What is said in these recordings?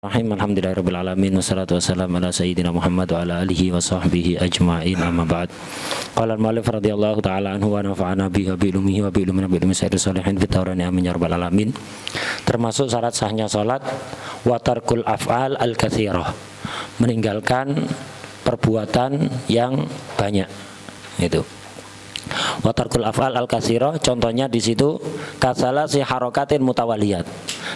Alhamdulillahirabbil alamin wassalatu wassalamu ala sayyidina Muhammad wa ala alihi wa sahbihi ajma'in amma ba'd. Qala al-mu'allif radhiyallahu ta'ala anhu wa nafa'ana bihi wa bi ilmihi wa bi ilmi sayyidil sholihin fit tawrani amin ya rabbal alamin. Termasuk syarat sahnya salat wa tarkul af'al al-katsirah. Meninggalkan perbuatan yang banyak. Itu. Wa tarkul af'al al-katsirah, contohnya di situ kasalasi harakatin mutawaliyat.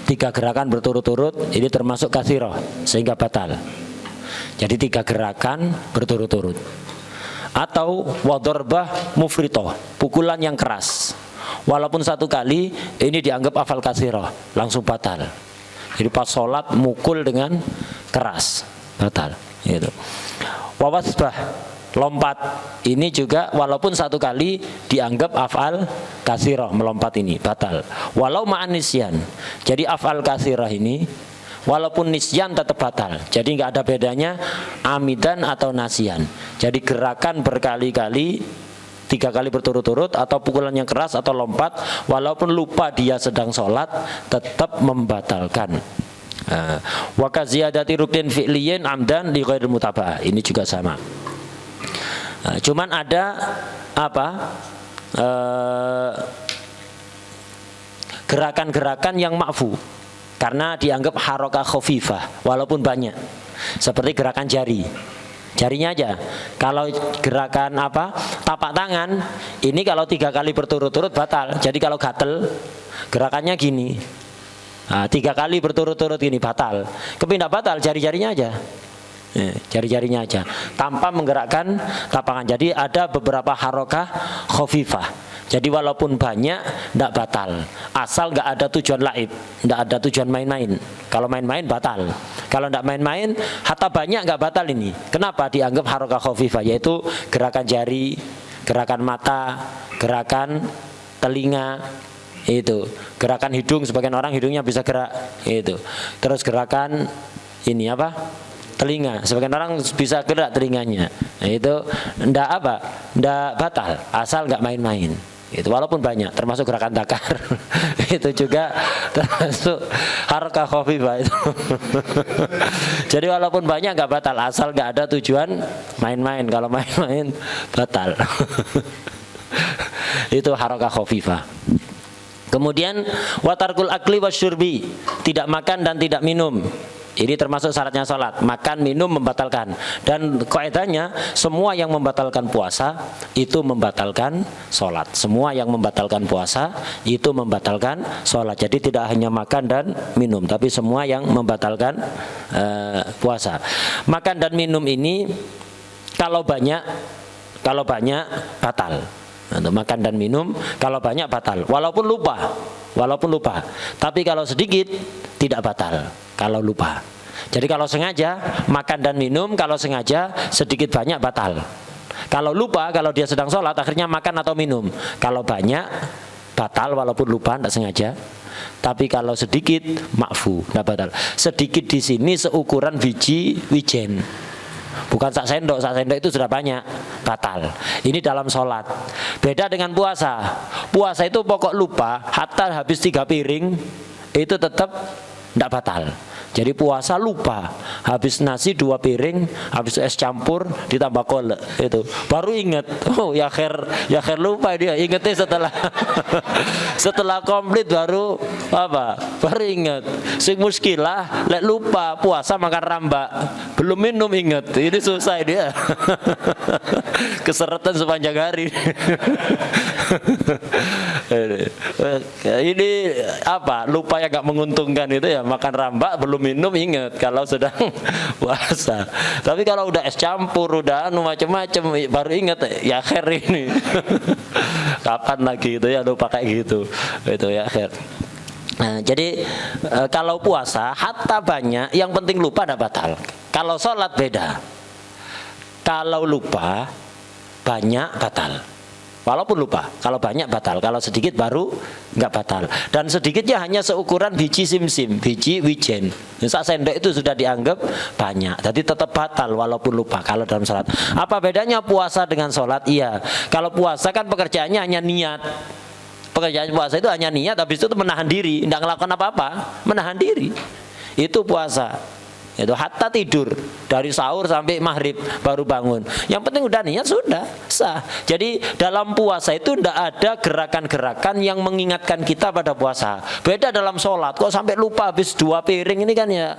3 gerakan berturut-turut ini termasuk katsirah sehingga batal. Jadi 3 gerakan berturut-turut. Atau wadarbah mufritoh, pukulan yang keras. Walaupun 1 kali ini dianggap afal katsirah, langsung batal. Jadi pas sholat mukul dengan keras, batal. Gitu. Wawasbah, lompat, ini juga walaupun 1 kali dianggap af'al katsirah, melompat ini batal. Walau ma'an nisyan. Jadi af'al katsirah ini walaupun nisyan tetap batal. Jadi nggak ada bedanya amidan atau nasyan. Jadi gerakan berkali-kali 3 kali berturut-turut atau pukulan yang keras atau lompat, walaupun lupa dia sedang sholat tetap membatalkan. Wa kaziyadati ruknin fi'liyin amdan li ghairil mutaba'ah. Ini juga sama. Cuman ada gerakan-gerakan yang ma'fu karena dianggap harakah khafifah walaupun banyak, seperti gerakan jarinya aja. Kalau gerakan tapak tangan ini kalau 3 kali berturut-turut batal. Jadi kalau gatel gerakannya gini, 3 kali berturut-turut gini batal. Kepindah batal jari-jarinya aja. Jari-jarinya aja tanpa menggerakkan tapangan. Jadi ada beberapa harakah khafifah. Jadi walaupun banyak tidak batal, asal nggak ada tujuan laib, nggak ada tujuan main-main. Kalau main-main batal. Kalau nggak main-main, hatta banyak nggak batal ini. Kenapa dianggap harakah khafifah? Yaitu gerakan jari, gerakan mata, gerakan telinga, itu gerakan hidung. Sebagian orang hidungnya bisa gerak, itu. Terus gerakan ini telinga, sebagian orang bisa gerak telinganya. Nah, itu ndak batal, asal nggak main-main. Itu walaupun banyak, termasuk gerakan takar. Itu juga termasuk harakah khafifah itu. Jadi walaupun banyak nggak batal, asal nggak ada tujuan main-main. Kalau main-main batal. Itu harakah khafifah. Kemudian watarkul akli wasyurbi, tidak makan dan tidak minum. Ini termasuk syaratnya sholat. Makan, minum membatalkan. Dan kaidahnya semua yang membatalkan puasa itu membatalkan sholat. Semua yang membatalkan puasa itu membatalkan sholat. Jadi tidak hanya makan dan minum, tapi semua yang membatalkan puasa. Makan dan minum ini kalau banyak batal. Untuk makan dan minum kalau banyak batal, walaupun lupa. Tapi kalau sedikit tidak batal kalau lupa. Jadi kalau sengaja makan dan minum, kalau sengaja sedikit banyak batal. Kalau lupa, kalau dia sedang sholat akhirnya makan atau minum, kalau banyak batal walaupun lupa, tidak sengaja. Tapi kalau sedikit makfu, tidak batal. Sedikit di sini seukuran biji wijen. Bukan sak sendok itu sudah banyak, batal. Ini dalam sholat. Beda dengan puasa. Puasa itu pokok lupa, hatta habis 3 piring itu tetap tidak batal. Jadi puasa lupa, habis nasi 2 piring, habis es campur ditambah kolak, itu baru ingat. Oh ya khair lupa dia, ingatnya setelah komplit baru baru ingat. Sing muskilah lek lupa puasa makan rambak, belum minum ingat, ini susah dia. Keseretan sepanjang hari. Ini lupa yang gak menguntungkan itu ya, makan rambak belum minum ingat kalau sedang puasa. Tapi kalau udah es campur, udah macam-macam baru ingat ya khair ini. Kapan lagi itu ya lupa kayak gitu. Itu ya khair. Nah, jadi kalau puasa hatta banyak, yang penting lupa tidak batal. Kalau sholat beda. Kalau lupa banyak batal. Walaupun lupa, kalau banyak batal, kalau sedikit baru nggak batal. Dan sedikitnya hanya seukuran biji simsim, biji wijen. Sak sendok itu sudah dianggap banyak, jadi tetap batal walaupun lupa kalau dalam sholat. Apa bedanya puasa dengan sholat? Iya, kalau puasa kan pekerjaannya hanya niat. Pekerjaan puasa itu hanya niat, habis itu menahan diri, tidak melakukan apa-apa, menahan diri. Itu puasa. Itu hatta tidur, dari sahur sampai maghrib baru bangun. Yang penting udah niat sudah sah. Jadi dalam puasa itu tidak ada gerakan-gerakan yang mengingatkan kita pada puasa. Beda dalam sholat, kok sampai lupa habis 2 piring ini kan ya.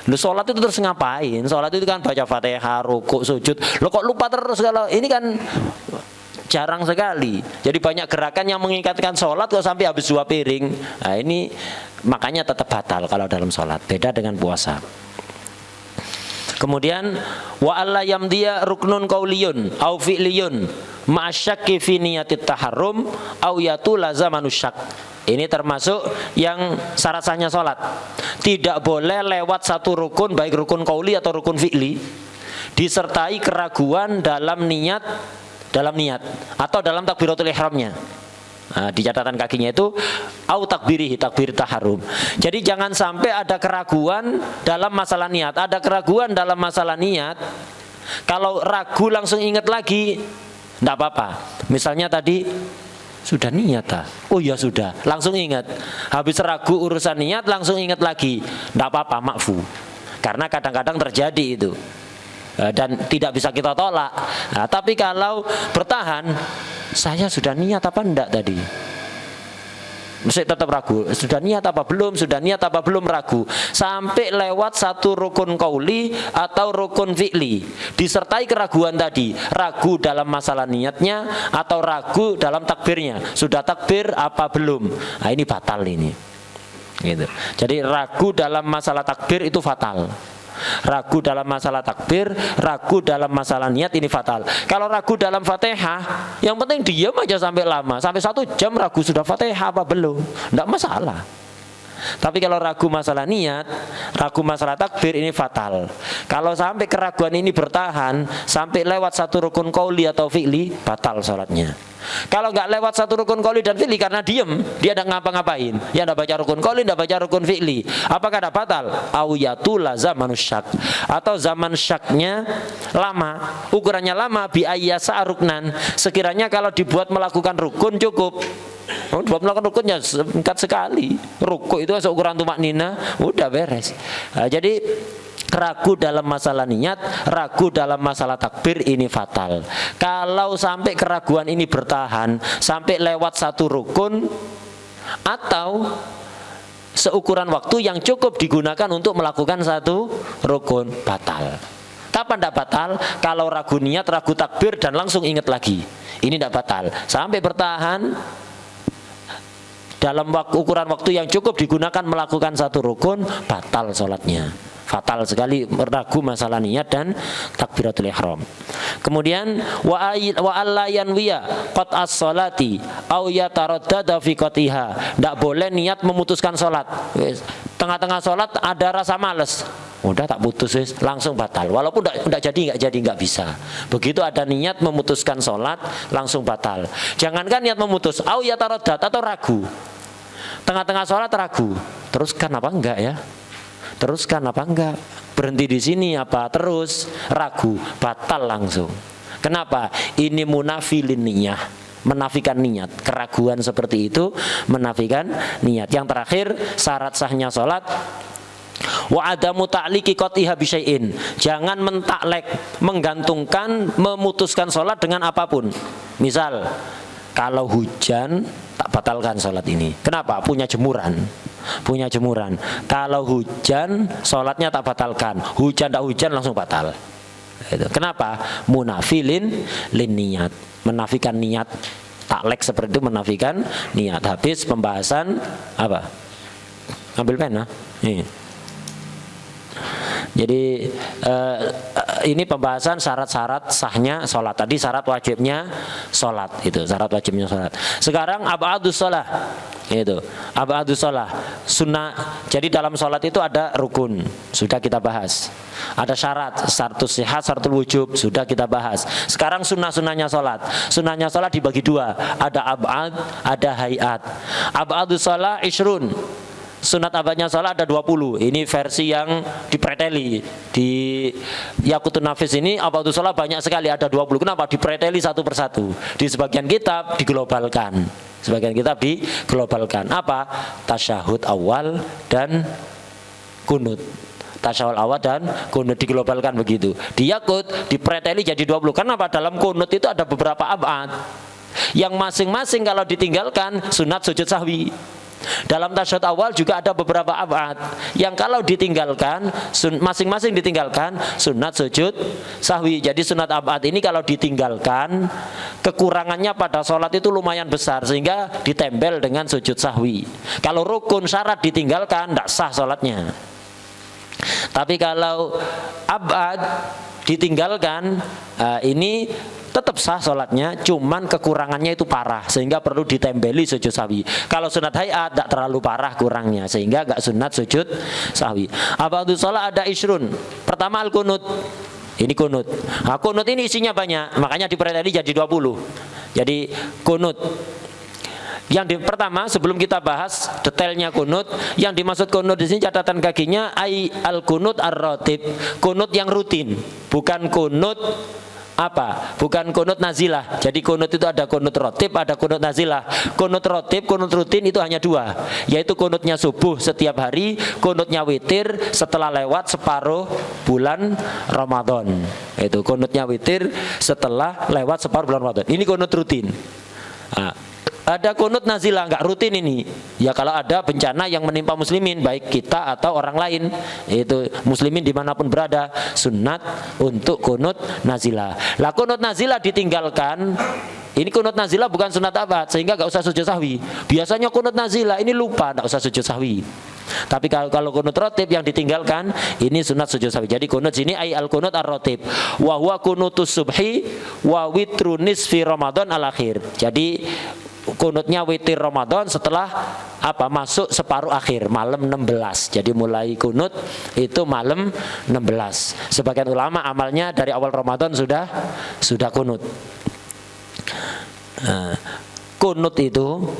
Lu sholat itu terus ngapain? Sholat itu kan baca Fatihah, rukuk, sujud. Lo kok lupa terus? Kalau ini kan jarang sekali. Jadi banyak gerakan yang mengingatkan sholat kok sampai habis 2 piring. Nah ini makanya tetap batal kalau dalam sholat. Beda dengan puasa. Kemudian wa alla yamdiya ruknun qauliyun au fi'liyun ma'asyakki fi niyatit taharrum au yatula zamanus syak. Ini termasuk yang syarat sahnya sholat. Tidak boleh lewat satu rukun, baik rukun qauli atau rukun fi'li, disertai keraguan dalam niat atau dalam takbiratul ihramnya. Nah, di catatan kakinya itu au takbirihi, takbir taharum. Jadi jangan sampai ada keraguan dalam masalah niat. Ada keraguan dalam masalah niat, kalau ragu langsung ingat lagi, tidak apa-apa. Misalnya tadi sudah niat oh ya sudah, langsung ingat. Habis ragu urusan niat langsung ingat lagi, tidak apa-apa, makfu. Karena kadang-kadang terjadi itu dan tidak bisa kita tolak. Nah, tapi kalau bertahan, saya sudah niat apa enggak tadi? Mesti tetap ragu. Sudah niat apa belum? Sudah niat apa belum? Ragu. Sampai lewat satu rukun qauli atau rukun fi'li, disertai keraguan tadi. Ragu dalam masalah niatnya atau ragu dalam takbirnya. Sudah takbir apa belum? Nah, ini batal ini. Gitu. Jadi ragu dalam masalah takbir itu fatal. Ragu dalam masalah takbir, ragu dalam masalah niat ini fatal. Kalau ragu dalam Fatihah, yang penting diam aja sampai lama, sampai 1 jam ragu sudah Fatihah apa belum, tidak masalah. Tapi kalau ragu masalah niat, ragu masalah takbir ini fatal. Kalau sampai keraguan ini bertahan sampai lewat satu rukun qauli atau fi'li, batal sholatnya. Kalau nggak lewat satu rukun qauli dan fi'li karena diem, dia tidak ngapa-ngapain, ya tidak baca rukun qauli, tidak baca rukun fi'li, apakah tidak batal? Awiyatul zamanus syak, atau zaman syaknya lama, ukurannya lama, bi ayyasa ruknan, sekiranya kalau dibuat melakukan rukun cukup. Buat melakukan rukunnya singkat sekali. Rukuk itu seukuran tumak nina, udah beres. Nah, jadi ragu dalam masalah niat, ragu dalam masalah takbir ini fatal. Kalau sampai keraguan ini bertahan sampai lewat satu rukun atau seukuran waktu yang cukup digunakan untuk melakukan satu rukun, batal. Kapan tidak batal? Kalau ragu niat, ragu takbir dan langsung ingat lagi, ini tidak batal. Sampai bertahan dalam ukuran waktu yang cukup digunakan melakukan satu rukun, batal sholatnya. Fatal sekali ragu masalah niat dan takbiratul ihram. Kemudian wa alla yanwiya qat'as sholati au yataraddada fi qatiha. Tidak boleh niat memutuskan sholat. Tengah-tengah sholat ada rasa malas, udah tak putus langsung batal. Walaupun nggak bisa. Begitu ada niat memutuskan sholat langsung batal. Jangankan niat memutus, au yataraddad atau ragu. Tengah-tengah sholat ragu, teruskan apa enggak ya? Teruskan apa enggak? Berhenti di sini apa? Terus ragu, batal langsung. Kenapa? Ini munafilin niyah, menafikan niat. Keraguan seperti itu menafikan niat. Yang terakhir, syarat sahnya sholat, wa adamu ta'liqi qatiha bisyai'in. Jangan mentaklek, menggantungkan, memutuskan sholat dengan apapun. Misal, kalau hujan tak batalkan sholat ini. Kenapa? Punya jemuran. Kalau hujan sholatnya tak batalkan. Hujan tak hujan langsung batal. Kenapa? Munafilin lin niat, menafikan niat. Taklek seperti itu menafikan niat. Habis pembahasan apa? Ambil pena. Nih. Jadi ini pembahasan syarat-syarat sahnya sholat. Tadi syarat wajibnya sholat, itu syarat wajibnya sholat. Sekarang ab'adus sholah, itu ab'adus sholah, sunnah. Jadi dalam sholat itu ada rukun, sudah kita bahas. Ada syarat, syaratus sihat, syaratul wujub, sudah kita bahas. Sekarang sunnah-sunnahnya sholat. Sunnahnya sholat dibagi 2, ada ab'ad, ada hayat. Ab'adus sholah ishrun. Sunat abadnya sholat ada 20. Ini versi yang dipreteli. Di Yaqutun Nafis ini abadul sholat banyak sekali, ada 20. Kenapa? Dipreteli satu persatu. Di sebagian kitab diglobalkan. Apa? Tasyahud awal dan kunut. Tasyahud awal dan kunut diglobalkan begitu. Di yakut dipreteli jadi 20. Kenapa? Dalam kunut itu ada beberapa abad yang masing-masing kalau ditinggalkan sunat sujud sahwi. Dalam tasyahud awal juga ada beberapa abad yang kalau ditinggalkan masing-masing ditinggalkan sunat sujud sahwi. Jadi sunat abad ini kalau ditinggalkan kekurangannya pada sholat itu lumayan besar sehingga ditempel dengan sujud sahwi. Kalau rukun syarat ditinggalkan tidak sah sholatnya. Tapi kalau abad ditinggalkan ini tetap sah sholatnya, cuman kekurangannya itu parah sehingga perlu ditempeli sujud sahwi. Kalau sunat hayat tidak terlalu parah kurangnya sehingga gak sunat sujud sahwi. Abadul sholat ada isrun. Pertama al-kunut. Ini kunut. Nah, kunut ini isinya banyak, makanya dipreteli jadi 20. Jadi kunut. Yang pertama sebelum kita bahas detailnya kunut, yang dimaksud kunut di sini catatan kakinya ai al kunut ar-ratib, kunut yang rutin, bukan kunut apa? Bukan kunut nazilah. Jadi kunut itu ada kunut rotib, ada kunut nazilah. Kunut rotib, kunut rutin itu hanya dua, yaitu kunutnya subuh setiap hari, kunutnya witir setelah lewat separuh bulan Ramadan. Itu kunutnya witir setelah lewat separuh bulan Ramadan. Ini kunut rutin. Nah, ada kunut nazilah, nggak rutin ini. Ya kalau ada bencana yang menimpa muslimin, baik kita atau orang lain, itu muslimin dimanapun berada, sunat untuk kunut nazilah. Lah kunut nazilah ditinggalkan. Ini kunut nazilah bukan sunat abad, sehingga nggak usah sujud sahwi. Biasanya kunut nazilah ini lupa, nggak usah sujud sahwi. Tapi kalau kunut rotib yang ditinggalkan, ini sunat sujud sahwi. Jadi kunut sini ay al kunut ar rotib. Wa huwa kunutus subhi wa witru nisfi Ramadan al akhir. Jadi kunutnya witir Ramadan setelah apa? Masuk separuh akhir, malam 16. Jadi mulai kunut itu malam 16. Sebagian ulama amalnya dari awal Ramadan sudah kunut. Nah, kunut itu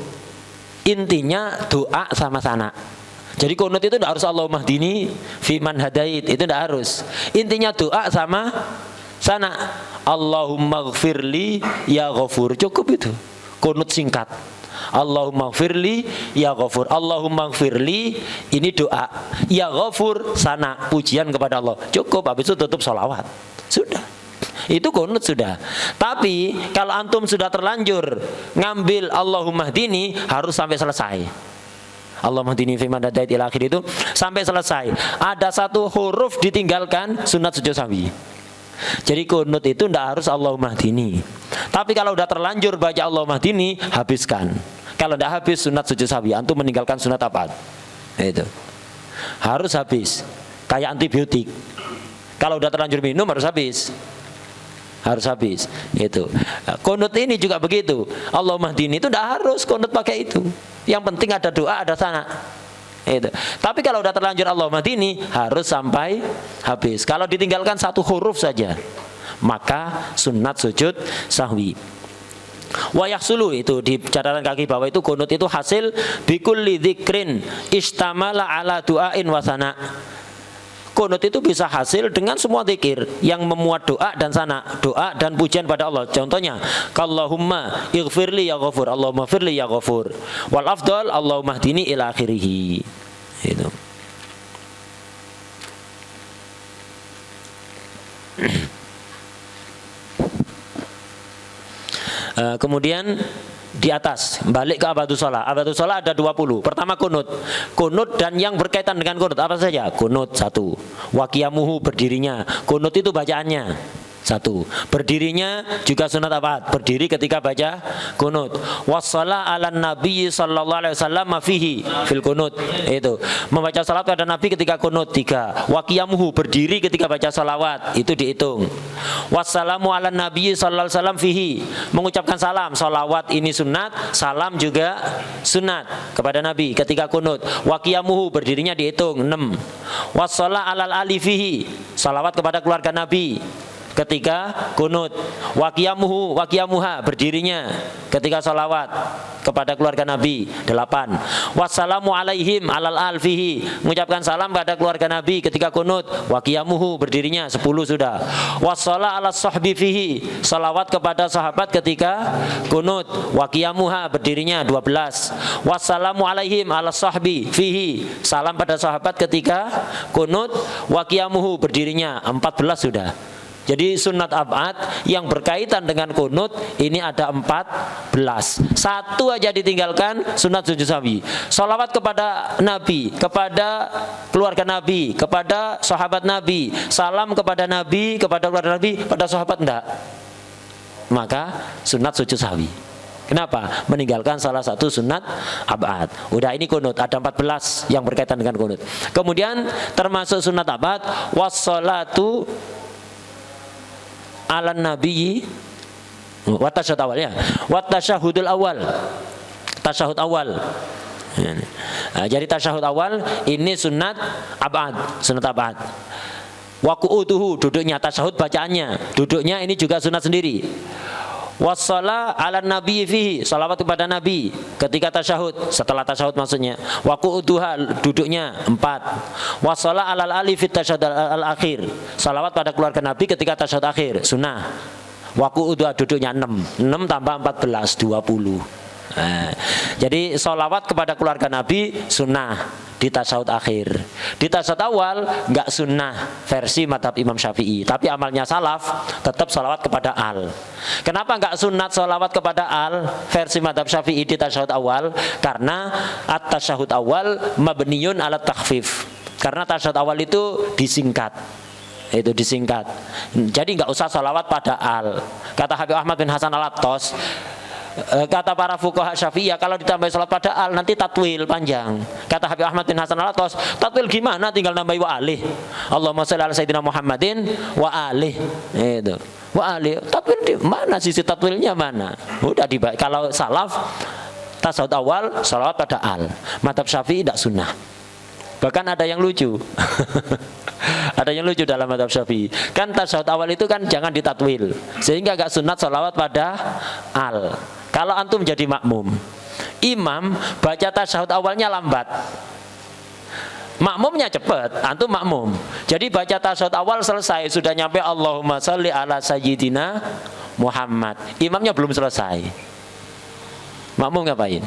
intinya doa sama sana. Jadi kunut itu tidak harus Allahumma hdini fiman hadait, itu tidak harus. Intinya doa sama sana. Allahumma gfirli ya ghafur, cukup itu. Kunut singkat. Allahumma gfirli ya ghafur. Allahumma gfirli ini doa. Ya ghafur sana pujian kepada Allah. Cukup, habis itu tutup sholawat. Sudah. Itu kunut sudah. Tapi kalau antum sudah terlanjur ngambil Allahumma hdini harus sampai selesai. Allahumma hdini fiman hadait ila akhir itu sampai selesai. Ada satu huruf ditinggalkan sunat sujud sahwi. Jadi kunut itu tidak harus Allahumma hdini. Tapi kalau udah terlanjur baca Allahumma hdini, habiskan. Kalau tidak habis sunat sujud sahwi, antum meninggalkan sunat apa? Itu harus habis. Kayak antibiotik. Kalau udah terlanjur minum harus habis. Harus habis. Itu. Kunut ini juga begitu. Allahumma hdini itu tidak harus kunut pakai itu. Yang penting ada doa, ada sana. Itu. Tapi kalau udah terlanjur Allahumma hdini harus sampai habis. Kalau ditinggalkan satu huruf saja, maka sunat sujud sahwi. Wa yahsulu itu di catatan kaki bawah itu kunut itu hasil bikulli dzikrin istamala ala du'ain wa sana. Kunut itu bisa hasil dengan semua zikir yang memuat doa dan sana, doa dan pujian pada Allah. Contohnya, Allahumma ighfirli ya ghafur, Allahumma firli ya ghafur. Wal afdal Allahumma hdini ila akhirih. Itu. Kemudian di atas balik ke abadus shalah. Abadus shalah ada 20. Pertama kunut. Kunut dan yang berkaitan dengan kunut apa saja? Kunut satu. Wa qiyamuhu berdirinya. Kunut itu bacaannya. Satu. Berdirinya juga sunat apa? Berdiri ketika baca kunut. Wassalah ala nabi sallallahu alaihi wasallam fihi fil kunut. Itu. Membaca salat pada nabi ketika kunut. 3. Wa qiyamuhu berdiri ketika baca salawat. Itu dihitung. Wassalamu ala nabi sallallahu alaihi wasallam fihi. Mengucapkan salam. Salawat ini sunat, salam juga sunat kepada nabi ketika kunut. Wa qiyamuhu berdirinya dihitung 6. Wassalah alal ali fihi. Salawat kepada keluarga nabi ketika kunut. Wa qiyamuha berdirinya ketika sholawat kepada keluarga Nabi. 8. Wassalamu alaihim alal alfihi, mengucapkan salam pada keluarga Nabi ketika kunut. Wa qiyamuhu berdirinya. 10 sudah. Wassalah ala sahbi fihi, salawat kepada sahabat ketika kunut. Wa qiyamuha berdirinya. 12. Wassalamu alaihim ala sahbi fihi, salam pada sahabat ketika kunut. Wa qiyamuhu berdirinya. 14 sudah. Jadi sunat ab'ad yang berkaitan dengan kunut ini ada 14. Satu aja ditinggalkan, sunat sujud sahwi. Sholawat kepada Nabi, kepada keluarga Nabi, kepada sahabat Nabi, salam kepada Nabi, kepada keluarga Nabi, pada sahabat enggak. Maka sunat sujud sahwi. Kenapa? Meninggalkan salah satu sunat ab'ad. Udah, ini kunut, ada 14 yang berkaitan dengan kunut. Kemudian termasuk sunat ab'ad wassalatu ala nabiyyi wa tasyahud awal, ya. Wa tasyahudul awal. Tasyahud awal. Nah, jadi tasyahud awal ini sunat ab'ad, sunat ab'ad. Wa qu'uduhu, duduknya, tasyahud bacaannya. Duduknya ini juga sunat sendiri. Wassalah ala nabi fihi, salawat kepada Nabi ketika tasyahud, setelah tasyahud maksudnya. Wa qu'uduha, duduknya. 4. Wassalah alal ali fit tasyahud al akhir, salawat pada keluarga Nabi ketika tasyahud akhir, sunnah. Wa qu'uduha, duduknya. 6 tambah 14, 20. Jadi salawat kepada keluarga Nabi sunnah di tasyahud akhir. Di tasyahud awal enggak sunnah versi madhab Imam Syafi'i, tapi amalnya salaf tetap salawat kepada al. Kenapa enggak sunnat salawat kepada al versi madhab Syafi'i di tasyahud awal? Karena at-tasyahud awal mabniyun ala takhfif. Karena tasyahud awal itu disingkat. Itu disingkat. Jadi enggak usah salawat pada al. Kata Habib Ahmad bin Hasan Al-Attas, kata para fuqaha Syafi'iyah, kalau ditambah salat pada al nanti tatwil panjang. Kata Habib Ahmad bin Hasan Al-Attas, tatwil gimana, tinggal nambahi wa alih. Allahumma shalli ala sayyidina Muhammadin wa alih. Itu. Wa alih. Tatwil di mana, sisi tatwilnya mana? Udah dibaca. Kalau salaf tasyahud awal salawat pada al. Madhab Syafi'i tidak sunnah. Bahkan ada yang lucu. Ada yang lucu dalam madhab Syafi'i. Kan tasyahud awal itu kan jangan ditatwil, sehingga agak sunat salawat pada al. Kalau antum jadi makmum, imam baca tasyahud awalnya lambat, makmumnya cepat, antum makmum. Jadi baca tasyahud awal selesai, sudah nyampe Allahumma shalli ala sayyidina Muhammad, imamnya belum selesai. Makmum ngapain?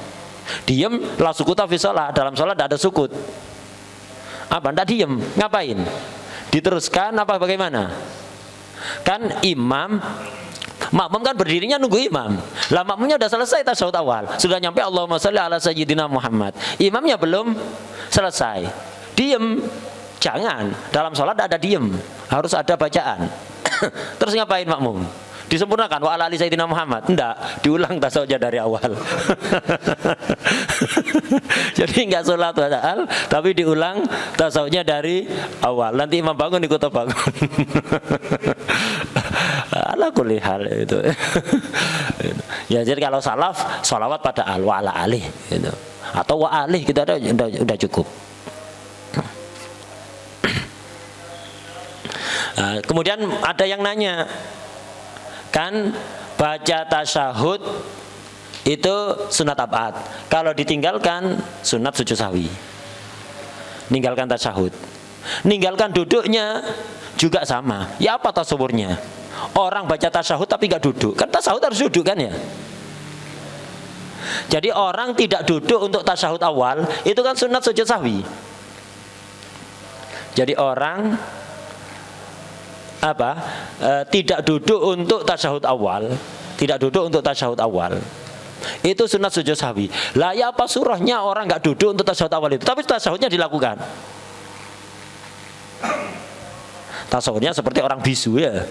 Diem, la sukuta fi shalah, dalam sholat tidak ada sukut. Apa? Tidak diem, ngapain? Diteruskan apa bagaimana? Kan imam, makmum kan berdirinya nunggu imam. Lah makmumnya sudah selesai tasyahud awal, sudah nyampe Allahumma shalli ala sayyidina Muhammad, imamnya belum selesai. Diem, jangan. Dalam sholat ada diem, harus ada bacaan. Terus ngapain makmum? Disempurnakan wa ala ali sayyidina Muhammad? Enggak, diulang tasawufnya dari awal. Jadi enggak sholat padahal, tapi diulang tasawufnya dari awal. Nanti imam bangun ikut bangun. Ala kulli hal itu. Ya, jadi kalau salaf sholawat pada al wa ala alih gitu. Atau wa alih kita udah cukup. Kemudian ada yang nanya, kan baca tasyahud itu sunat ab'ad, kalau ditinggalkan sunat sujud sahwi. Ninggalkan tasyahud, ninggalkan duduknya juga sama. Ya apa tasawurnya? Orang baca tasyahud tapi nggak duduk, kan tasyahud harus duduk kan ya. Jadi orang tidak duduk untuk tasyahud awal, itu kan sunat sujud sahwi. Jadi orang tidak duduk untuk tasyahud awal, tidak duduk untuk tasyahud awal, itu sunat sujud sahwi. Lah ya apa surahnya orang nggak duduk untuk tasyahud awal itu, tapi tasyahudnya dilakukan. Tasyahudnya seperti orang bisu ya.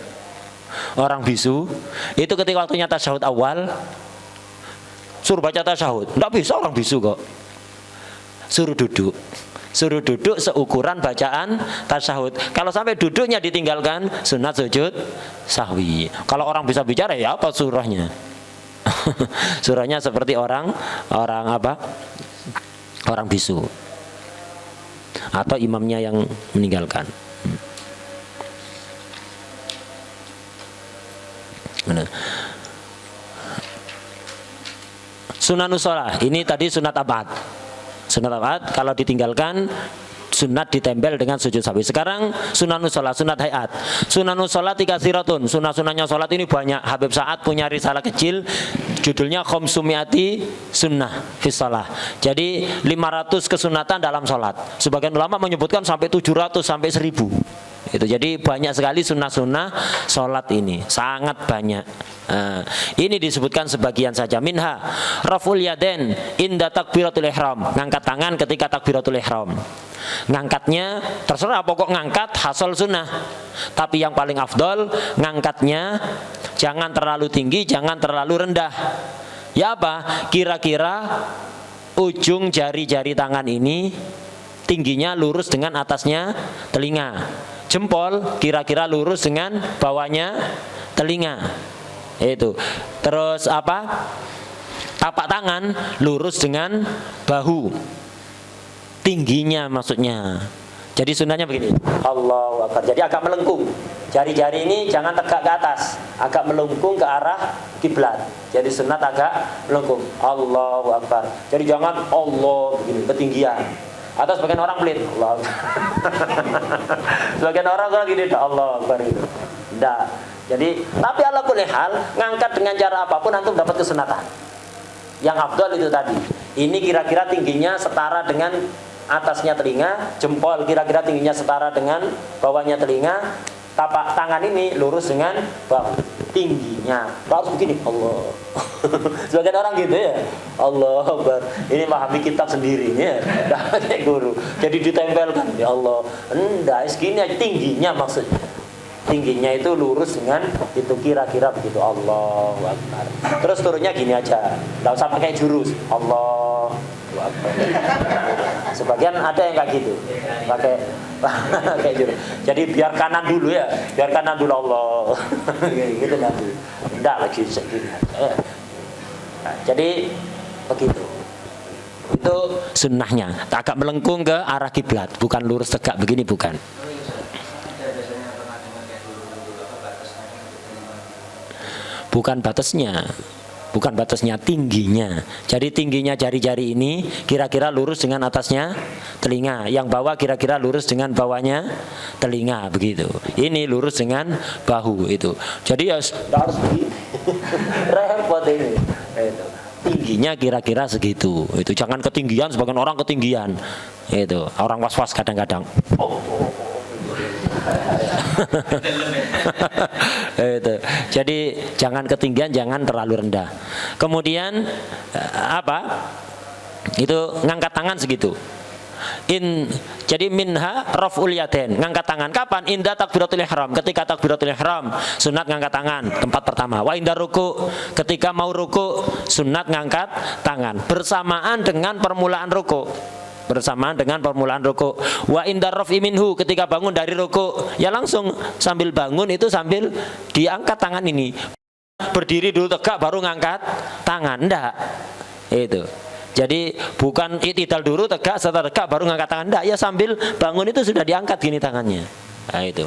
Orang bisu itu ketika waktunya tasyahud awal suruh baca tasyahud, nggak bisa orang bisu kok. Suruh duduk seukuran bacaan tasyahud. Kalau sampai duduknya ditinggalkan, sunat sujud sahwi. Kalau orang bisa bicara ya apa surahnya? Surahnya seperti orang bisu atau imamnya yang meninggalkan. Sunanus sholat, ini tadi sunat abad. Sunat abad kalau ditinggalkan sunat ditempel dengan sujud sawi. Sekarang sunanus sholat, sunat hayat. Sunanus sholat tikasiratun. Sunah-sunahnya sholat ini banyak. Habib Sa'ad punya risalah kecil judulnya Khomsumiati Sunnah Fis Shalah. Jadi 500 kesunatan dalam sholat. Sebagian ulama menyebutkan sampai 700 sampai 1000. Itu jadi banyak sekali sunnah-sunnah sholat ini, sangat banyak. Ini disebutkan sebagian saja. Minha raful yaden inda takbiratul ihram, ngangkat tangan ketika takbiratul ihram. Ngangkatnya terserah, pokok ngangkat hasal sunnah. Tapi yang paling afdol ngangkatnya jangan terlalu tinggi, jangan terlalu rendah. Ya apa? Kira-kira ujung jari-jari tangan ini tingginya lurus dengan atasnya telinga. Jempol kira-kira lurus dengan bawahnya telinga. Itu. Terus apa? Tapak tangan lurus dengan bahu. Tingginya maksudnya. Jadi sunnahnya begini. Allahu Akbar. Jadi agak melengkung. Jari-jari ini jangan tegak ke atas, agak melengkung ke arah kiblat. Jadi sunat agak melengkung. Allahu Akbar. Jadi jangan Allah begini ketinggian. Atau sebagian orang pelit Allah. Sebagian orang kalau gini Allah Akbar gitu. Enggak. Jadi tapi ala kulli hal ngangkat dengan cara apapun antum dapat kesunatan. Yang afdal itu tadi. Ini kira-kira tingginya setara dengan atasnya telinga, jempol kira-kira tingginya setara dengan bawahnya telinga, tapak tangan ini lurus dengan bawah. Tingginya harus begini Allah. Sebagian orang gitu ya Allah Akbar. Ini memahami kitab sendiri ya, kayak guru. Jadi ditempelkan ya Allah. Enggak, segini aja tingginya maksudnya. Tingginya itu lurus dengan itu kira-kira begitu Allahu Akbar. Terus turunnya gini aja. Enggak usah pakai jurus. Allahu Akbar. Sebagian ada yang kayak gitu. Pakai kayak gitu. Jadi biar kanan dulu ya, biar kanan dulu Allah. Gitu nanti. Enggak lagi segini. Nah, jadi begitu. Itu sunnahnya. Agak melengkung ke arah kiblat, bukan lurus tegak begini, bukan. Bukan batasnya. Bukan batasnya, tingginya. Jadi tingginya jari-jari ini kira-kira lurus dengan atasnya telinga. Yang bawah kira-kira lurus dengan bawahnya telinga, begitu. Ini lurus dengan bahu itu. Jadi ya harus begini. Repot ini. Itu. Tingginya kira-kira segitu. Itu jangan ketinggian, sebagian orang ketinggian. Itu orang was-was kadang-kadang. Itu. Jadi jangan ketinggian, jangan terlalu rendah. Kemudian apa? Itu ngangkat tangan segitu. Jadi minha raf'ul yaden, ngangkat tangan kapan? Inda takbiratul ihram, ketika takbiratul ihram sunat ngangkat tangan, tempat pertama. Wa inda ruku, ketika mau ruku sunat ngangkat tangan bersamaan dengan permulaan ruku. Bersamaan dengan permulaan ruku. Wa indar raf'i minhu, ketika bangun dari ruku ya langsung sambil bangun itu sambil diangkat tangan ini. Berdiri dulu tegak baru ngangkat tangan, enggak. Itu. Jadi bukan itidal dulu tegak, setelah tegak baru ngangkat tangan, enggak. Ya sambil bangun itu sudah diangkat gini tangannya. Nah, itu.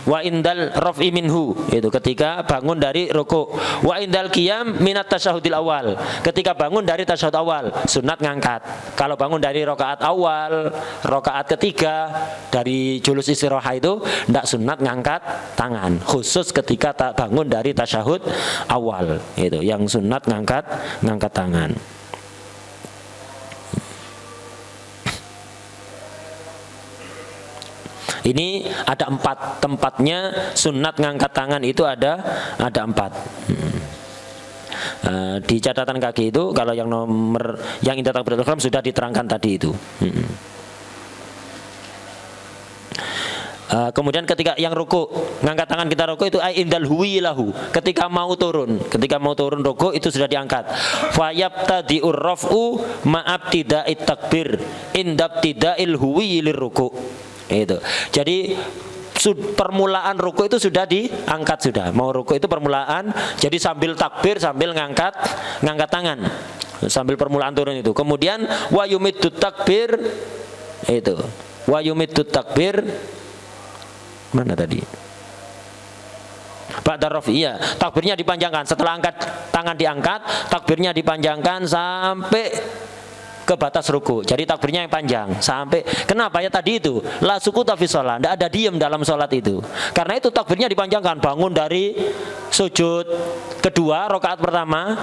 Wa indal raf'i minhu, itu ketika bangun dari ruku. Wa indal qiyam minat tasyahudil awal, ketika bangun dari tasyahud awal sunat ngangkat. Kalau bangun dari rakaat awal, rakaat ketiga dari julus istirahat itu ndak sunat ngangkat tangan, khusus ketika bangun dari tasyahud awal. Itu yang sunat ngangkat tangan. Ini ada 4 tempatnya sunat ngangkat tangan itu ada 4. Di catatan kaki itu kalau yang nomor yang indah takbiratul ihram sudah diterangkan tadi itu. Kemudian ketika yang ruku, ngangkat tangan kita ruku itu indal huwi lahu, ketika mau turun ruku itu sudah diangkat. Fa yabtadi'ur raf'u ma'abtida'it takbir indabtida'il huwi lirruku. Itu. Jadi permulaan ruku itu sudah diangkat sudah. Mau ruku itu permulaan, jadi sambil takbir sambil ngangkat tangan. Sambil permulaan turun itu. Kemudian wa yumiddut takbir itu. Wa yumiddut takbir mana tadi? ba'da rafi, iya, takbirnya dipanjangkan setelah angkat tangan, diangkat takbirnya dipanjangkan sampai ke batas ruku. Jadi takbirnya yang panjang sampai, kenapa ya tadi itu la sukuta fi shalah, tidak ada diem dalam sholat itu. Karena itu takbirnya dipanjangkan, bangun dari sujud kedua rakaat pertama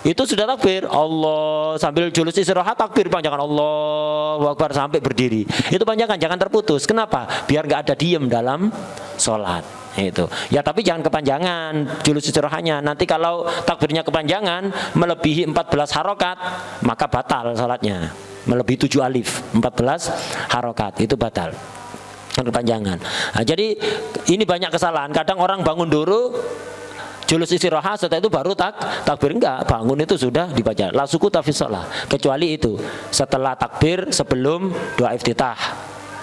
itu sudah takbir Allah, sambil julus istirahat takbir panjangkan Allahu Akbar sampai berdiri. Itu panjangkan, jangan terputus. Kenapa? Biar nggak ada diem dalam sholat. Itu ya, tapi jangan kepanjangan julus istirahatnya. Nanti kalau takbirnya kepanjangan melebihi 14 harokat maka batal salatnya. Melebihi 7 alif 14 harokat itu batal kepanjangan. Nah, jadi ini banyak kesalahan. Kadang orang bangun dulu julus istirahat, setelah itu baru takbir. Enggak, bangun itu sudah dibaca la sukuta fi shalah, kecuali itu setelah takbir sebelum doa iftitah.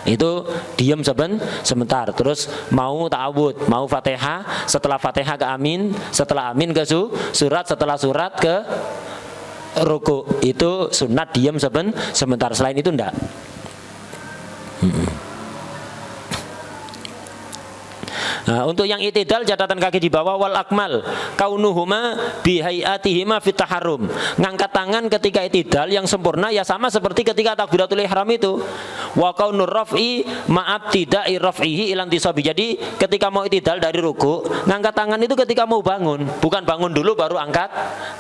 Itu diam sebentar, terus mau ta'awud, mau Fatihah, setelah Fatihah ke amin, setelah amin ke surat, setelah surat ke ruku. Itu sunat diam sebentar, selain itu enggak. Nah, untuk yang itidal catatan kaki di bawah, wal akmal kaunuhuma bihayatihima fit taharrum. Ngangkat tangan ketika itidal yang sempurna ya sama seperti ketika takbiratul ihram itu. Wa kaunur raf'i ma'abtida'i raf'ihi ilan tisabi. Jadi ketika mau itidal dari ruku, ngangkat tangan itu ketika mau bangun, bukan bangun dulu baru angkat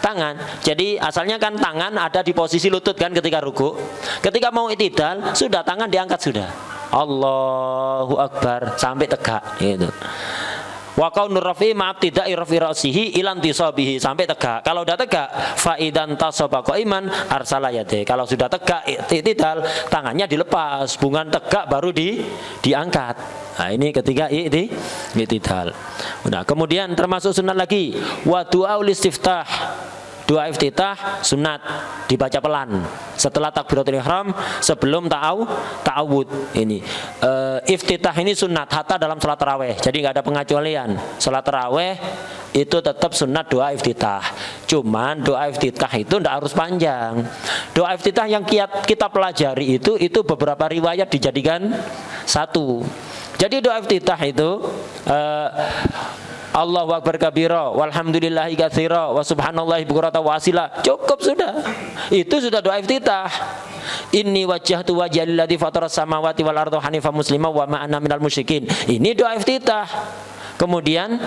tangan. Jadi asalnya kan tangan ada di posisi lutut kan ketika ruku. Ketika mau itidal sudah tangan diangkat sudah. Allahu Akbar sampai tegak gitu. Wa qaunur rafi ma'abtida'i rafi ra'sihi ilan tisabihi sampai tegak. Kalau udah tegak fa idan tasaba qaiman arsala yade. Kalau sudah tegak itidal tangannya dilepas, bungan tegak baru diangkat. Nah, ini ketiga itidal. Nah, kemudian termasuk sunat lagi wa du'aul istiftah. Doa iftitah sunat dibaca pelan setelah takbiratul ihram sebelum ta'awud. Ini iftitah ini sunat hatta dalam salat tarawih. Jadi nggak ada pengecualian. Salat tarawih itu tetap sunat doa iftitah. Cuman doa iftitah itu tidak harus panjang. Doa iftitah yang kita pelajari itu beberapa riwayat dijadikan satu. Jadi doa iftitah itu Allahu Akbar kabira walhamdulillahi katsira wa subhanallahi bukratan wa asila. Cukup sudah. Itu sudah doa iftitah. Inni wajjahtu wajhiya lilladzi fataras samawati wal arda hanifan muslima wa ma ana minal musyrikin. Ini doa iftitah. Kemudian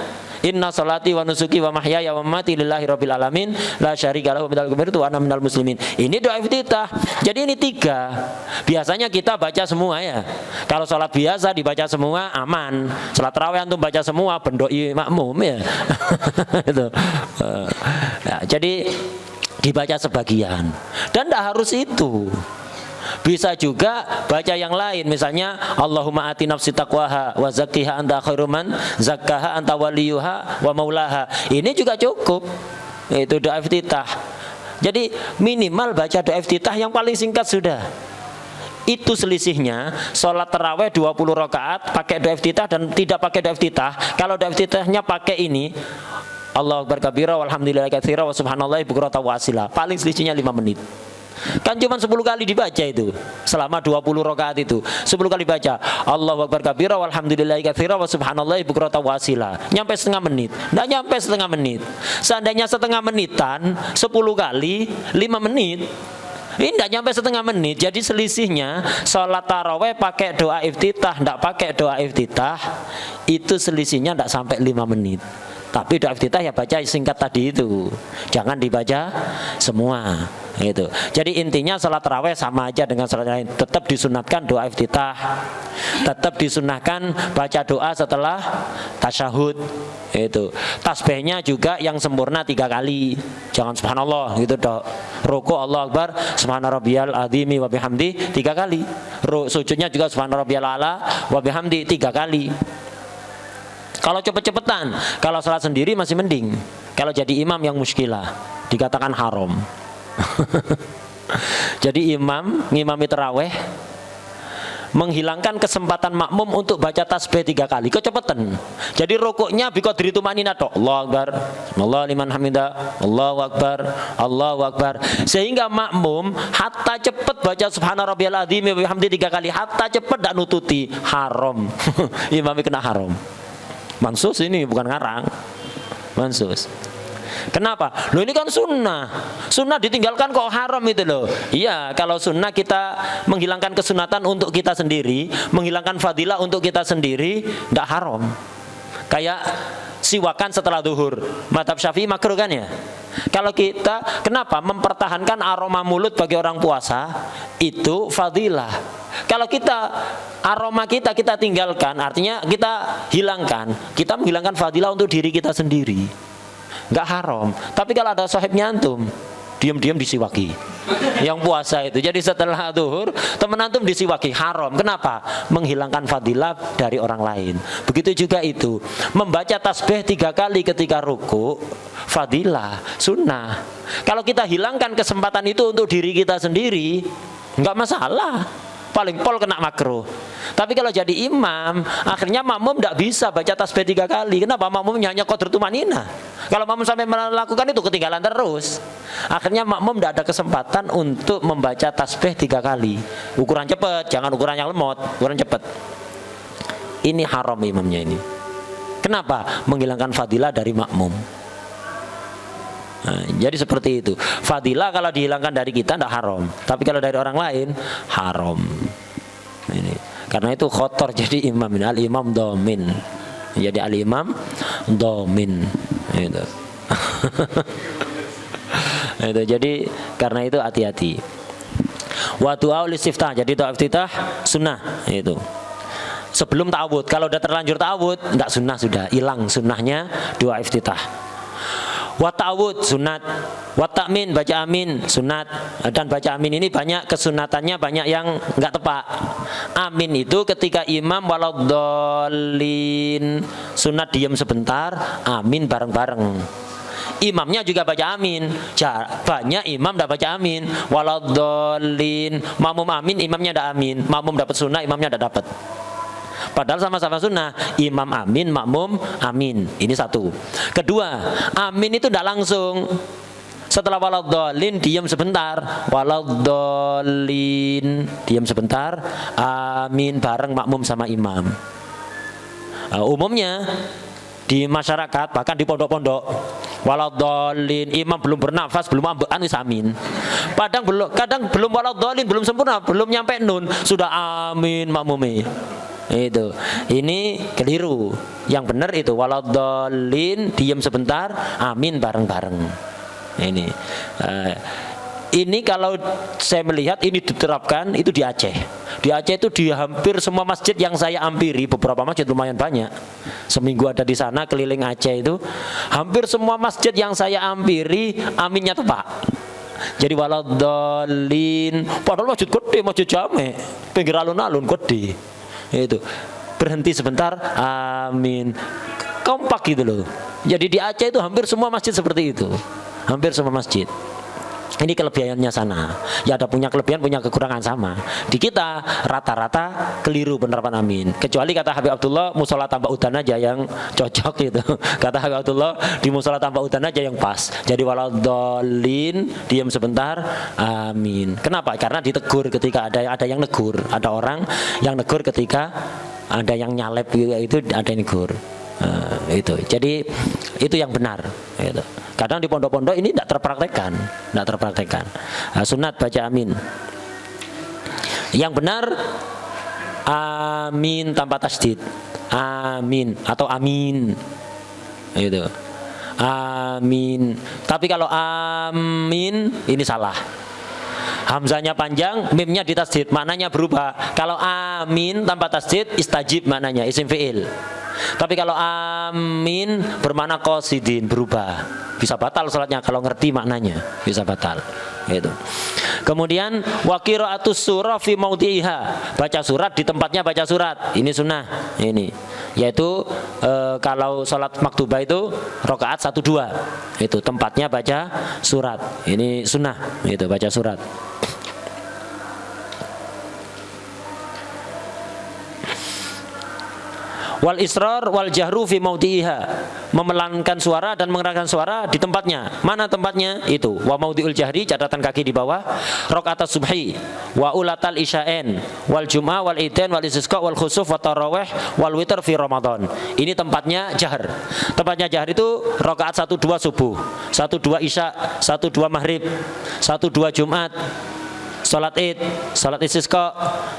inna salati wa nusuki wa mahyaya wa mamati lillahi rabbil alamin la syarika lahu wa ana minal muslimin. Ini doa iftitah. Jadi ini 3. Biasanya kita baca semua ya. Kalau salat biasa dibaca semua aman. Salat tarawih antum baca semua bendoi makmum ya. Itu. Ya, jadi dibaca sebagian. Dan tidak harus itu. Bisa juga baca yang lain, misalnya Allahumma ati nafsi taqwaha wa zakkiha anta khairum man zakkaha anta waliyuha wa maulaha. Ini juga cukup. Itu doa iftitah. Jadi minimal baca doa iftitah yang paling singkat sudah. Itu selisihnya sholat tarawih 20 rakaat pakai doa iftitah dan tidak pakai doa iftitah. Kalau doa iftitahnya pakai ini Allahu Akbar kabira walhamdulillahi katsira wa subhanallahi bukratan wa asila, paling selisihnya 5 menit. Kan cuma 10 kali dibaca itu selama 20 rakaat itu 10 kali baca Allahu Akbar kabira walhamdulillahi katsira wa subhanallahi bukratan wa asila. Nyampe setengah menit? Nggak nyampe setengah menit. Seandainya setengah menitan 10 kali 5 menit. Ini tidak nyampe setengah menit. Jadi selisihnya sholat taraweh pakai doa iftitah, tidak pakai doa iftitah, itu selisihnya tidak sampai 5 menit. Tapi doa iftitah ya baca singkat tadi itu, jangan dibaca semua. Gitu. Jadi intinya sholat taraweh sama aja dengan sholat lain. Tetap disunatkan doa iftitah, tetap disunahkan baca doa setelah tasyahud. Itu tasbihnya juga yang sempurna 3 kali. Jangan subhanallah gitu dok. Ruku Allah Akbar subhana rabbiyal azimi wa bihamdi 3 kali. Sujudnya juga subhana rabbiyal ala wa bihamdi 3 kali. Kalau cepet-cepetan, kalau salat sendiri masih mending. Kalau jadi imam yang muskilah, dikatakan haram. Jadi imam ngimami taraweh menghilangkan kesempatan makmum untuk baca tasbih 3 kali, kecepatan. Jadi rukuknya biqadri tumanina tok. Allahu Akbar, Allahu liman hamidah, Allahu Akbar, Allahu Akbar. Sehingga makmum hatta cepet baca subhana rabbiyal azim wa bihamdi 3 kali, hatta cepet dak nututi, haram. Imam kena haram. Mansus ini bukan ngarang. Mansus. Kenapa? Loh ini kan sunnah. Sunnah ditinggalkan kok haram itu loh. Iya, kalau sunnah kita menghilangkan kesunatan untuk kita sendiri, menghilangkan fadilah untuk kita sendiri, tidak haram. Kayak siwakan setelah zuhur. Mazhab Syafi'i makruh kan ya? Kalau kita, kenapa mempertahankan aroma mulut bagi orang puasa itu fadilah. Kalau kita aroma kita tinggalkan, artinya kita hilangkan, kita menghilangkan fadilah untuk diri kita sendiri. Nggak haram. Tapi kalau ada sahibnya antum, diam-diam disiwaki. Yang puasa itu. Jadi setelah zuhur, teman antum disiwaki, haram. Kenapa? Menghilangkan fadilah dari orang lain. Begitu juga itu. Membaca tasbih 3 kali ketika ruku, fadilah, sunnah. Kalau kita hilangkan kesempatan itu untuk diri kita sendiri, nggak masalah. Paling pol kena makruh. Tapi kalau jadi imam, akhirnya makmum tidak bisa baca tasbih 3 kali. Kenapa? Makmumnya hanya qadr tumanina. Kalau makmum sampai melakukan itu ketinggalan terus. Akhirnya makmum tidak ada kesempatan untuk membaca tasbih 3 kali. Ukuran cepat, jangan ukuran yang lemot, ukuran cepat. Ini haram imamnya ini. Kenapa? Menghilangkan fadilah dari makmum. Nah, jadi seperti itu. Fadilah kalau dihilangkan dari kita tidak haram, tapi kalau dari orang lain haram. Ini karena itu khotor jadi imam ini. Al imam domin. Jadi al imam domin. Itu. Itu jadi karena itu hati-hati. Wa du'a istiftah. Jadi doa istiftah sunnah itu. Sebelum ta'awud. Kalau udah terlanjur ta'awud, enggak sunnah sudah hilang sunnahnya doa iftitah. Wa ta'awud sunat, wa ta'min baca amin sunat. Dan baca amin ini banyak kesunatannya, banyak yang enggak tepat. Amin itu ketika imam waladdallin, sunat diam sebentar, amin bareng-bareng. Imamnya juga baca amin. Banyak imam enggak baca amin, waladdallin. Makmum amin, imamnya enggak amin. Makmum dapat sunnah, imamnya enggak dapat. Padahal sama-sama sunnah. Imam amin, makmum amin. Ini satu. Kedua, amin itu tidak langsung. Setelah waladdallin diam sebentar. Waladdallin diam sebentar. Amin bareng makmum sama imam. Umumnya di masyarakat, bahkan di pondok-pondok, waladdallin, imam belum bernafas, belum ambekan wis amin. Kadang belum waladdallin, belum sempurna, belum nyampe nun, sudah amin makmumi. Itu. Ini keliru. Yang benar itu waladdallin diam sebentar, amin bareng-bareng. Ini kalau saya melihat ini diterapkan itu di Aceh. Di Aceh itu di hampir semua masjid yang saya hampiri, beberapa masjid lumayan banyak. Seminggu ada di sana keliling Aceh itu, hampir semua masjid yang saya hampiri aminnya tepat. Jadi waladdallin, padahal masjid gede, masjid jame, pinggir alun-alun gede. Itu berhenti sebentar, amin, kompak gitu loh. Jadi di Aceh itu hampir semua masjid seperti itu, hampir semua masjid. Ini kelebihannya sana. Ya ada punya kelebihan, punya kekurangan sama. Di kita rata-rata keliru penerapan amin. Kecuali kata Habib Abdullah, musola tanpa udan aja yang cocok gitu. Kata Habib Abdullah, di musola tanpa udan aja yang pas. Jadi waladdallin diam sebentar, amin. Kenapa? Karena ditegur ketika ada yang negur. Ada orang yang negur ketika ada yang nyalep itu, ada yang negur. Itu. Jadi itu yang benar. Gitu. Kadang di pondok-pondok ini tidak terpraktekkan. Sunat baca amin. Yang benar amin tanpa tasdid. Amin atau amin. Itu. Amin. Tapi kalau amin ini salah. Hamzahnya panjang, mimnya ditasdid, maknanya berubah. Kalau amin tanpa tasdid, istajib maknanya, isim fi'il. Tapi kalau amin bermakna qasidin, berubah. Bisa batal salatnya kalau ngerti maknanya, bisa batal. Gitu. Kemudian wa qira'atus surah fi maudhi'iha, baca surat di tempatnya baca surat. Ini sunnah. Ini yaitu kalau salat maktubah itu rakaat 1-2. Itu tempatnya baca surat. Ini sunnah, itu baca surat. Wal israr wal jahru fi maudhi'iha, memelankan suara dan mengeraskan suara di tempatnya. Mana tempatnya? Itu wa maudhi'ul jahri, catatan kaki di bawah, rakaat subhi wa ulatal isya'in wal jum'ah wal idain wal istisqa wal khusuf wa tarawih wal witr fi Ramadan. Ini tempatnya jahar. Tempatnya jahar itu rakaat 1 2 subuh, 1 2 isya, 1 2 maghrib, 1 2 Jumat, salat Id, salat istisqa,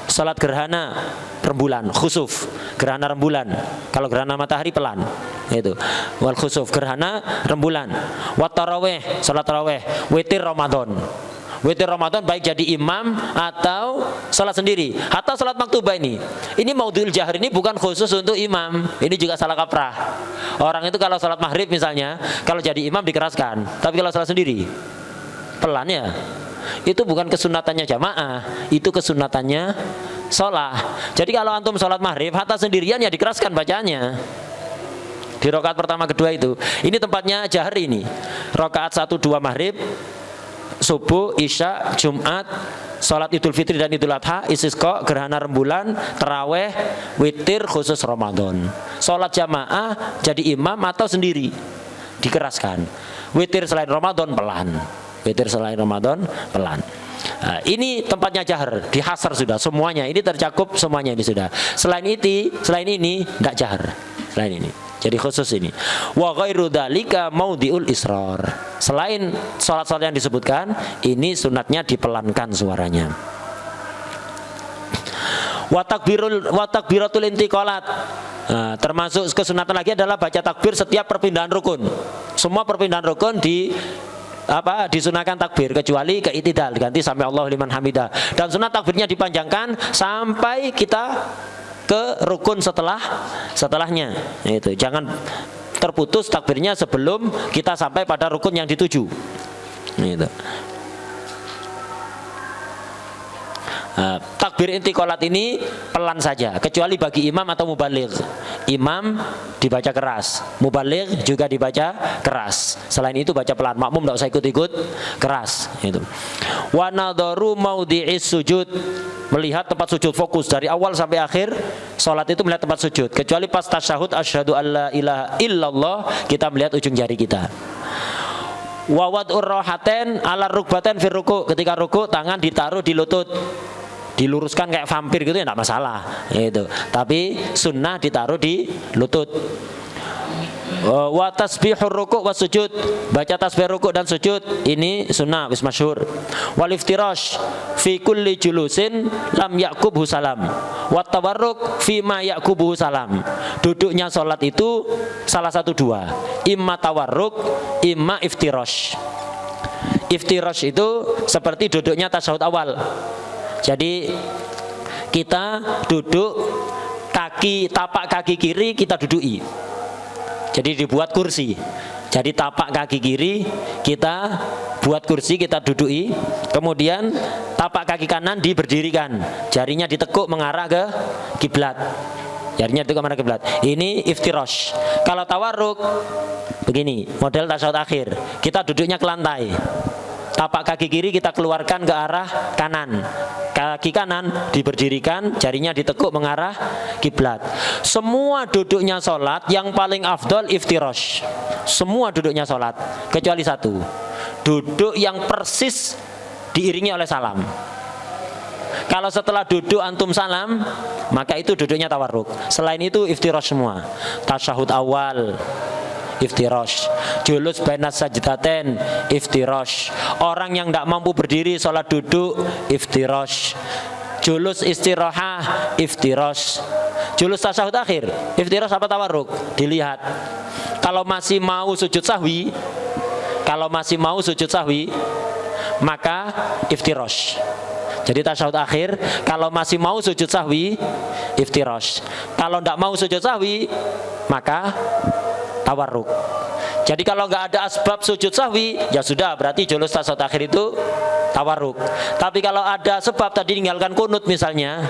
salat gerhana rembulan, khusuf, gerhana rembulan. Kalau gerhana matahari pelan. Itu. Wal khusuf, gerhana rembulan. Wat tarawih, salat tarawih, witir Ramadan. Witir Ramadan baik jadi imam atau salat sendiri, atau salat maktubah ini. Ini maudhi'ul jahr ini bukan khusus untuk imam. Ini juga salah kaprah. Orang itu kalau salat maghrib misalnya, kalau jadi imam dikeraskan, tapi kalau salat sendiri pelan ya. Itu bukan kesunatannya jamaah, itu kesunatannya sholat. Jadi kalau antum sholat maghrib hatta sendirian ya dikeraskan bacaannya. Di rakaat pertama kedua itu. Ini tempatnya jahar ini. Rakaat 1 2 maghrib, subuh, isya, Jumat, sholat Idul Fitri dan Idul Adha, istisqa, gerhana rembulan, taraweh, witir khusus Ramadan. Sholat jamaah jadi imam atau sendiri dikeraskan. Witir selain Ramadan pelan. Witir selain Ramadan pelan. Nah, ini tempatnya jahar, dihasar sudah semuanya. Ini tercakup semuanya ini sudah. Selain ini tidak jahar. Selain ini. Jadi khusus ini. Wa ghairu dzalika maudhi'ul israr. Selain salat-salat yang disebutkan, ini sunatnya dipelankan suaranya. Wa takbiratul intiqalat. Nah, termasuk kesunatan lagi adalah baca takbir setiap perpindahan rukun. Semua perpindahan rukun disunahkan takbir kecuali keitidal, diganti sami Allahu liman hamidah. Dan sunat takbirnya dipanjangkan sampai kita ke rukun setelahnya. Itu jangan terputus takbirnya sebelum kita sampai pada rukun yang dituju. Itu. Takbir intiqalat ini pelan saja, kecuali bagi imam atau mubaligh. Imam dibaca keras, mubaligh juga dibaca keras. Selain itu baca pelan, makmum tidak usah ikut-ikut keras. Itu. Wa nadharu maudhi'is sujud, melihat tempat sujud, fokus dari awal sampai akhir salat itu melihat tempat sujud, kecuali pas tasyahud asyhadu alla ilaha illallah kita melihat ujung jari kita. Wa wad'ur rahaten ala rukbaten fi ruku', ketika ruku' tangan ditaruh di lutut, diluruskan kayak vampir gitu ya tidak masalah itu, tapi sunnah ditaruh di lutut. Wa tasbihur ruku' was sujud, baca tasbih ruku' dan sujud ini sunnah wis masyhur. Wal iftirash fi kulli julusin lam yaqubhu salam wa tawarruk fi ma yaqubhu salam. Duduknya salat itu salah satu dua, imma tawarruk imma iftirash. Iftirash itu seperti duduknya tasyahud awal. Jadi kita duduk, tapak kaki kiri kita duduki. Jadi dibuat kursi. Jadi tapak kaki kiri kita buat kursi, kita duduki. Kemudian tapak kaki kanan diberdirikan. Jarinya ditekuk mengarah ke kiblat. Jarinya ditekuk mengarah ke kiblat. Ini iftirash. Kalau tawarruk begini, model tasyahud akhir. Kita duduknya ke lantai. Tapak kaki kiri kita keluarkan ke arah kanan. Kaki kanan diberdirikan, jarinya ditekuk mengarah kiblat. Semua duduknya sholat yang paling afdol iftirash. Semua duduknya sholat kecuali satu, duduk yang persis diiringi oleh salam. Kalau setelah duduk antum salam, maka itu duduknya tawarruk. Selain itu iftirash semua. Tasyahud awal iftirash, julus bainas sajdatain iftirash, orang yang tidak mampu berdiri sholat duduk iftirash, julus istirahah iftirash, julus tasyahud akhir iftirash apa tawarruk. Dilihat kalau masih mau sujud sahwi, maka iftirash. Jadi tasyahud akhir kalau masih mau sujud sahwi iftirash, kalau tidak mau sujud sahwi maka tawarruk. Jadi kalau nggak ada asbab sujud sahwi, ya sudah berarti julus tasyahud akhir itu tawarruk. Tapi kalau ada sebab tadi meninggalkan kunut misalnya,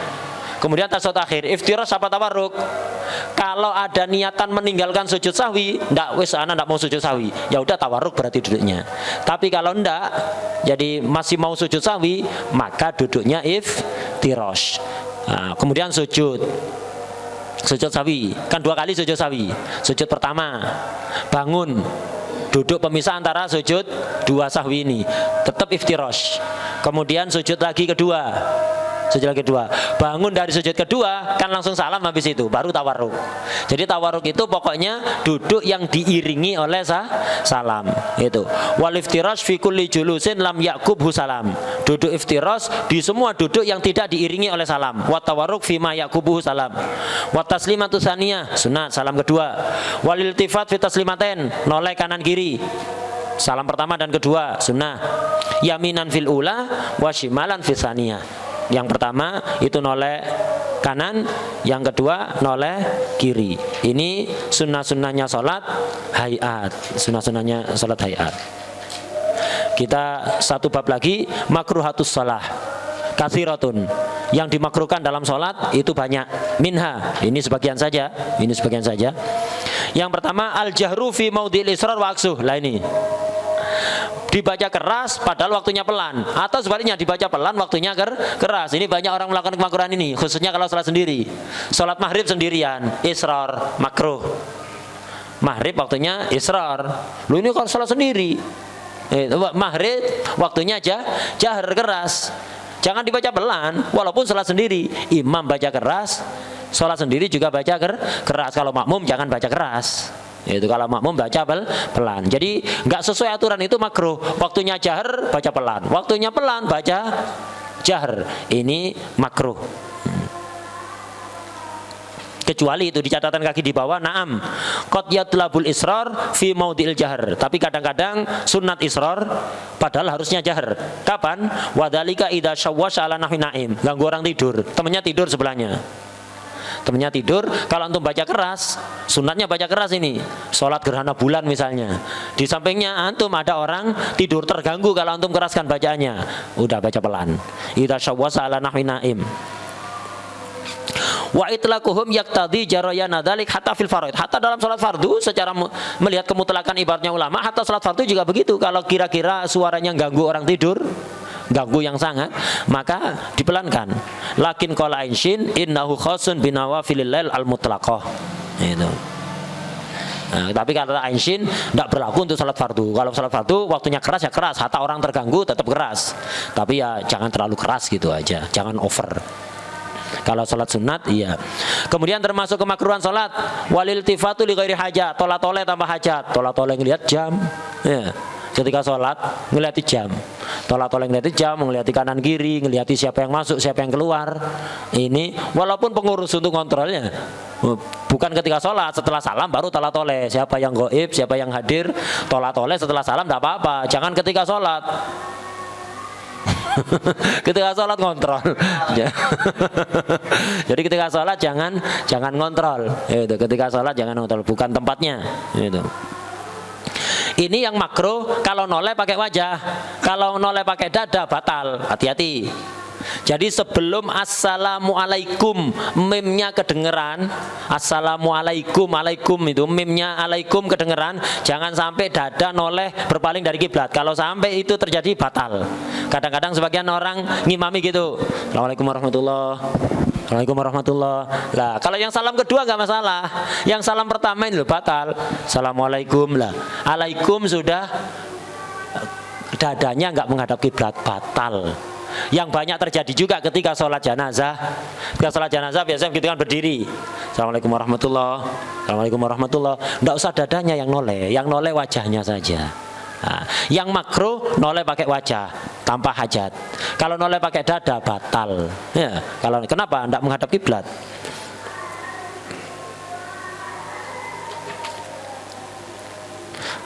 kemudian tasyahud akhir iftirash apa tawarruk. Kalau ada niatan meninggalkan sujud sahwi, ndak mau sujud sahwi, ya udah tawarruk berarti duduknya. Tapi kalau ndak, jadi masih mau sujud sahwi, maka duduknya iftirash. Nah, kemudian sujud. Sujud sawi, kan 2 kali sujud sawi. Sujud pertama, bangun, duduk pemisah antara sujud 2 sahwi ini, tetap iftirash. Kemudian sujud lagi kedua, bangun dari sujud kedua, kan langsung salam habis itu, baru tawarruk. Jadi tawarruk itu pokoknya duduk yang diiringi oleh salam. Itu. Wal iftirash fi kulli julusin lam yaqubhu salam. Duduk iftirash di semua duduk yang tidak diiringi oleh salam. Wa tawarruk fi ma yaqubhu salam. Wa taslimatu tsaniyah, sunat salam kedua. Wal iltifat fi taslimaten, noleh kanan kiri. Salam pertama dan kedua sunnah. Yaminan fil ula wa shimalan fil tsaniyah. Yang pertama itu noleh kanan, yang kedua noleh kiri. Ini sunnah-sunnahnya sholat hayat, sunnah-sunnahnya sholat hayat. Kita satu bab lagi, makruhatus sholah katsiratun. Yang dimakruhkan dalam sholat itu banyak. Minha, ini sebagian saja. Yang pertama al-jahru fi maudhi'il israr wa aksuh. Lah ini dibaca keras padahal waktunya pelan, atau sebaliknya dibaca pelan waktunya keras. Ini banyak orang melakukan kemakruhan ini, khususnya kalau sholat sendiri. Sholat maghrib sendirian, israr, makruh. Maghrib waktunya israr. Lu ini kalau sholat sendiri, maghrib waktunya jahar keras. Jangan dibaca pelan, walaupun sholat sendiri. Imam baca keras, sholat sendiri juga baca keras. Kalau makmum jangan baca keras. Itu kalau makmum baca pelan. Jadi nggak sesuai aturan, itu makruh. Waktunya jahar baca pelan, waktunya pelan baca jahar. Ini makruh. Kecuali itu di catatan kaki di bawah, na'am qad yatlabul israr fi maudhi'il jahar. Tapi kadang-kadang sunat israr padahal harusnya jahar. Kapan? Wadzalika idza syawwasha ala nahwi na'im. Ganggu orang tidur, temannya tidur sebelahnya. Temennya tidur, kalau antum baca keras, sunatnya baca keras ini. Sholat gerhana bulan misalnya, di sampingnya antum ada orang tidur, terganggu kalau antum keraskan bacaannya. Udah baca pelan. Idza syawwasa ala nahwi naim. Wa itlaquhum yaqtadi jarayana dzalik hatta fil faraid. Hatta dalam salat fardu, secara melihat kemutlakan ibaratnya ulama, hatta salat fardu juga begitu. Kalau kira-kira suaranya ganggu orang tidur, ganggu yang sangat, maka dipelankan. Lakin qala ainsyin innahu khasun binawafilil lail al mutlaqah. Itu. Nah, tapi kata ainsyin tidak berlaku untuk salat fardu. Kalau salat fardu waktunya keras ya keras, hatta orang terganggu tetap keras. Tapi ya jangan terlalu keras gitu aja, jangan over. Kalau salat sunat iya. Kemudian termasuk kemakruhan salat walil tifatu li ghairi hajat, tola-tole tanpa hajat. Tola-tole ngelihat jam. Ya. Ketika sholat ngeliati jam, tolak-tolak ngeliati jam, ngeliati kanan kiri, ngeliati siapa yang masuk, siapa yang keluar. Ini walaupun pengurus untuk kontrolnya, bukan ketika sholat, setelah salam baru tolak-tolak siapa yang gaib, siapa yang hadir. Tolak-tolak setelah salam tidak apa-apa, jangan ketika sholat. Ketika sholat kontrol. Jadi ketika sholat jangan kontrol. Itu ketika sholat jangan kontrol, bukan tempatnya. Itu. Ini yang makruh kalau noleh pakai wajah. Kalau noleh pakai dada batal. Hati-hati. Jadi sebelum assalamualaikum mimnya kedengeran, assalamualaikum, alaikum itu mimnya alaikum kedengeran, jangan sampai dada noleh berpaling dari kiblat. Kalau sampai itu terjadi batal. Kadang-kadang sebagian orang ngimami gitu. Assalamualaikum warahmatullahi wabarakatuh. Assalamualaikum warahmatullahi. Lah, kalau yang salam kedua nggak masalah. Yang salam pertama ini loh batal. Assalamualaikum lah. Alaikum sudah dadanya nggak menghadap kiblat, batal. Yang banyak terjadi juga ketika sholat jenazah. Ketika sholat jenazah biasanya begitu kan berdiri. Assalamualaikum warahmatullahi. Assalamualaikum warahmatullahi. Nggak usah dadanya yang noleh wajahnya saja. Nah, yang makruh noleh pakai wajah tanpa hajat. Kalau noleh pakai dada batal. Ya, kalau kenapa? Tidak menghadap kiblat.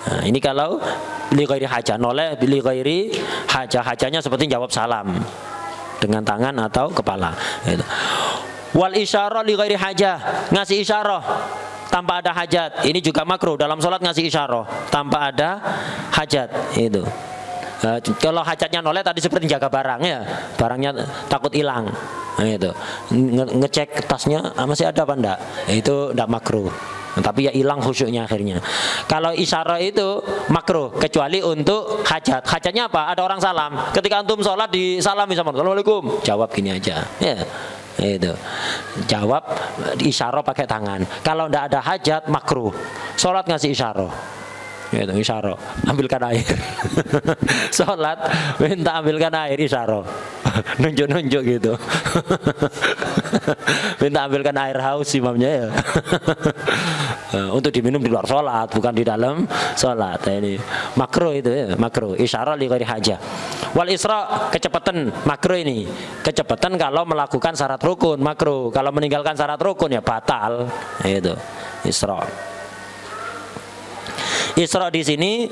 Nah, ini kalau li ghairi hajah, noleh li ghairi hajah. Hajahnya seperti jawab salam dengan tangan atau kepala. Gitu. Wal isyarah li ghairi hajah, ngasih isyarah tanpa ada hajat, ini juga makruh. Dalam sholat ngasih isyarah tanpa ada hajat itu. Kalau hajatnya noleh tadi seperti jaga barang ya, barangnya takut hilang, itu ngecek tasnya masih ada apa enggak, itu enggak makruh. Tapi ya hilang khusyuknya akhirnya. Kalau isyarah itu makruh kecuali untuk hajat. Hajatnya apa? Ada orang salam. Ketika antum sholat disalami sama Assalamualaikum, jawab gini aja. Ya. Itu jawab isyarah pakai tangan. Kalau ndak ada hajat makruh. Sholat ngasih isyarah. Itu isyarah, ambilkan air. Sholat minta ambilkan air, isyarah. Nunjuk-nunjuk gitu. Minta ambilkan air haus imamnya ya. Untuk diminum di luar sholat, bukan di dalam sholat. Ini makruh itu ya, makruh. Isyarah li ghairi hajah. Wal isra, kecepatan makruh ini. Kecepatan kalau melakukan syarat rukun makruh. Kalau meninggalkan syarat rukun ya batal. Itu isra. Isra di sini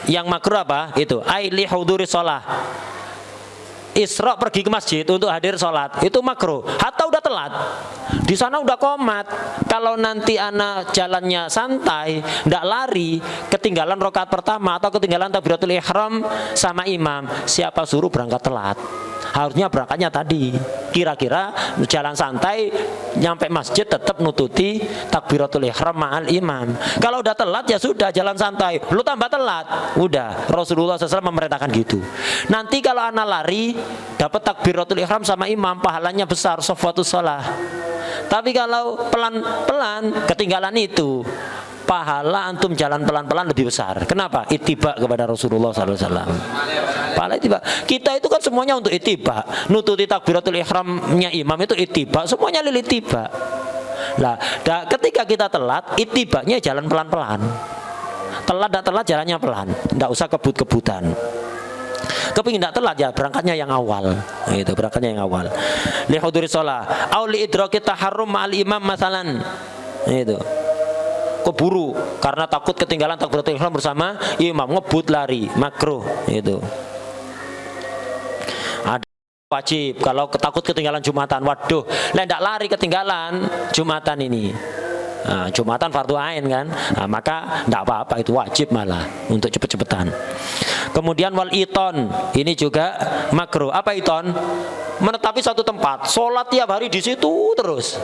yang makruh apa? Itu aili huduri sholah. Isra pergi ke masjid untuk hadir sholat itu makruh. Hatta udah telat, di sana udah komat. Kalau nanti anak jalannya santai, ndak lari, ketinggalan rakaat pertama atau ketinggalan takbiratul ihram sama imam, siapa suruh berangkat telat? Harusnya berangkatnya tadi. Kira-kira jalan santai nyampe masjid tetap nututi takbiratul ihram ma'al imam. Kalau udah telat ya sudah jalan santai. Lu tambah telat. Udah Rasulullah SAW memerintahkan gitu. Nanti kalau anak lari dapat takbiratul ihram sama imam, pahalanya besar, shafwatus shalah. Tapi kalau pelan-pelan ketinggalan itu, pahala antum jalan pelan-pelan lebih besar. Kenapa? Ittiba kepada Rasulullah SAW. Pahala ittiba. Kita itu kan semuanya untuk ittiba. Nututi takbiratul ihramnya imam itu ittiba. Semuanya lil ittiba. Lah, ketika kita telat, ittibanya jalan pelan-pelan. Telat tak telat jalannya pelan. Enggak usah kebut-kebutan. Kepingin tidak telat ya berangkatnya yang awal. Itu berangkatnya yang awal. Li huduri shalah au li idraki taharrum ma'al imam masalan. Itu keburu karena takut ketinggalan takbiratul ihram bersama imam, ngebut lari, makruh. Itu ada wajib kalau takut ketinggalan Jumatan. Waduh, lah ndak lari ketinggalan Jumatan ini. Nah, Jumatan fardu ain kan, nah, maka ndak apa-apa, itu wajib malah untuk cepet-cepetan. Kemudian wal iton, ini juga makruh. Apa iton? Menetapi satu tempat, sholat tiap hari di situ terus.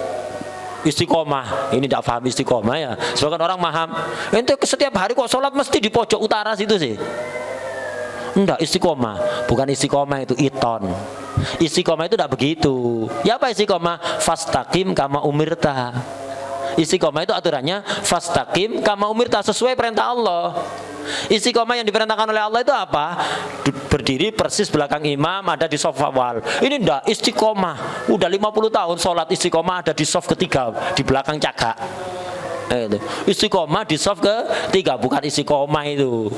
Istiqomah, ini tidak paham istiqomah ya. Sebagian orang paham, ente setiap hari kok sholat mesti di pojok utara situ sih. Enggak, istiqomah, bukan istiqomah, itu iton. Istiqomah itu tidak begitu. Ya apa istiqomah? Fastaqim kama umirta. Istiqomah itu aturannya fastaqim kama umirta, sesuai perintah Allah. Istiqomah yang diperintahkan oleh Allah itu apa? Berdiri persis belakang imam, ada di shaf awal. Ini ndak istiqomah. Udah 50 tahun sholat istiqomah ada di shaf ketiga di belakang cakak. Itu istiqomah di shaf ketiga, bukan istiqomah itu.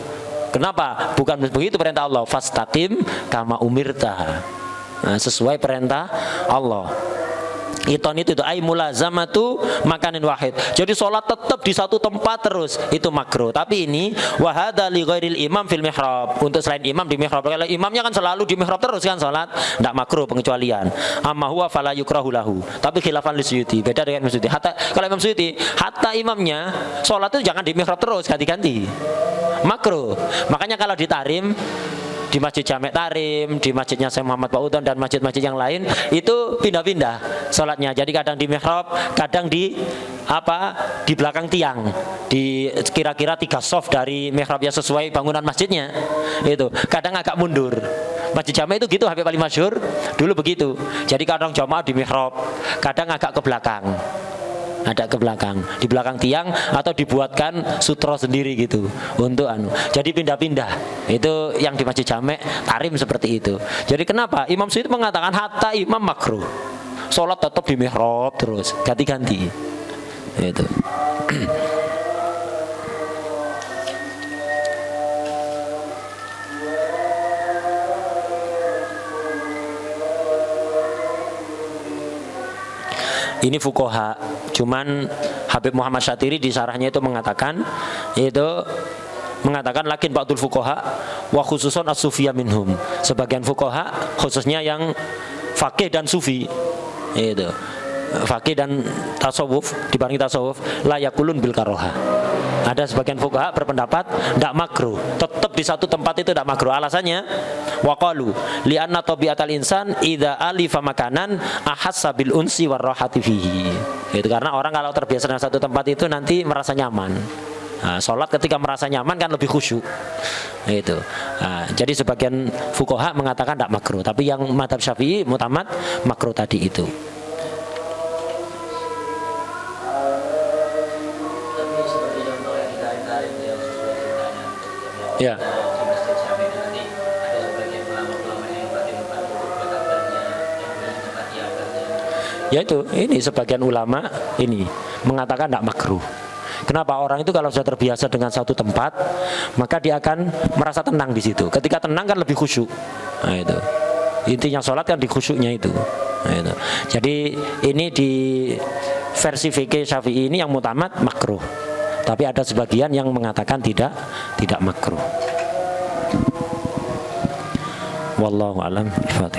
Kenapa? Bukan begitu perintah Allah. Fastaqim kama umirta. Nah, sesuai perintah Allah. Iton itu ai mulazamatu makanin wahid. Jadi sholat tetap di satu tempat terus, itu makruh. Tapi ini wahada li ghairil imam fil mihrab. Untuk selain imam di mihrab. Kalau imamnya kan selalu di mihrab terus kan sholat, tidak makruh pengecualian. Amma huwa fala yukrahu lahu. Tapi khilafan li Suyuti. Beda dengan Imam Suyuti. Kalau Imam Suyuti, hatta imamnya sholat itu jangan di mihrab terus, ganti-ganti. Makruh. Makanya kalau di tarim, di Masjid Jamek Tarim, di masjidnya Syekh Muhammad Ba'udhan dan masjid-masjid yang lain itu pindah-pindah sholatnya. Jadi kadang di mihrab, kadang di belakang tiang, di kira-kira 3 shaf dari mihrab yang sesuai bangunan masjidnya. Itu kadang agak mundur. Masjid Jamek itu gitu, Habib Ali Masyhur dulu begitu. Jadi kadang jamaah di mihrab, kadang agak ke belakang. Ada ke belakang, di belakang tiang, atau dibuatkan sutra sendiri gitu untuk jadi pindah-pindah. Itu yang di Masjid Jamek Tarim seperti itu. Jadi kenapa Imam Suyuti mengatakan hatta imam makruh, sholat tetap di mihrab terus, ganti-ganti. Itu ini fuqaha. Cuman Habib Muhammad Syatiri di syarahnya itu mengatakan lakin ba'dul fuqaha wa khususon as-sufiyya minhum. Sebagian fuqaha khususnya yang faqih dan sufi, itu faqih dan tasawuf, dibarengi tasawuf, la yakulun bil karoha. Ada sebagian fuqaha berpendapat tidak makruh, tetap di satu tempat itu tidak makruh. Alasannya waqalu li'anna tabiatal insan idza alifa makanan ahassa bil unsi war rahati fihi. Itu karena orang kalau terbiasa dengan satu tempat itu nanti merasa nyaman. Sholat ketika merasa nyaman kan lebih khusyuk. Itu. Jadi sebagian fuqaha mengatakan tidak makruh, tapi yang mazhab Syafi'i mutamad makruh tadi itu. Ya. Ya itu, ini sebagian ulama ini mengatakan tidak makruh. Kenapa? Orang itu kalau sudah terbiasa dengan satu tempat, maka dia akan merasa tenang di situ. Ketika tenang kan lebih khusyuk. Nah itu. Intinya sholat kan di khusyuknya itu. Nah, itu. Jadi ini di versi fikih Syafi'i ini yang mutamad makruh. Tapi ada sebagian yang mengatakan tidak makruh. Wallahu a'lam bishawab.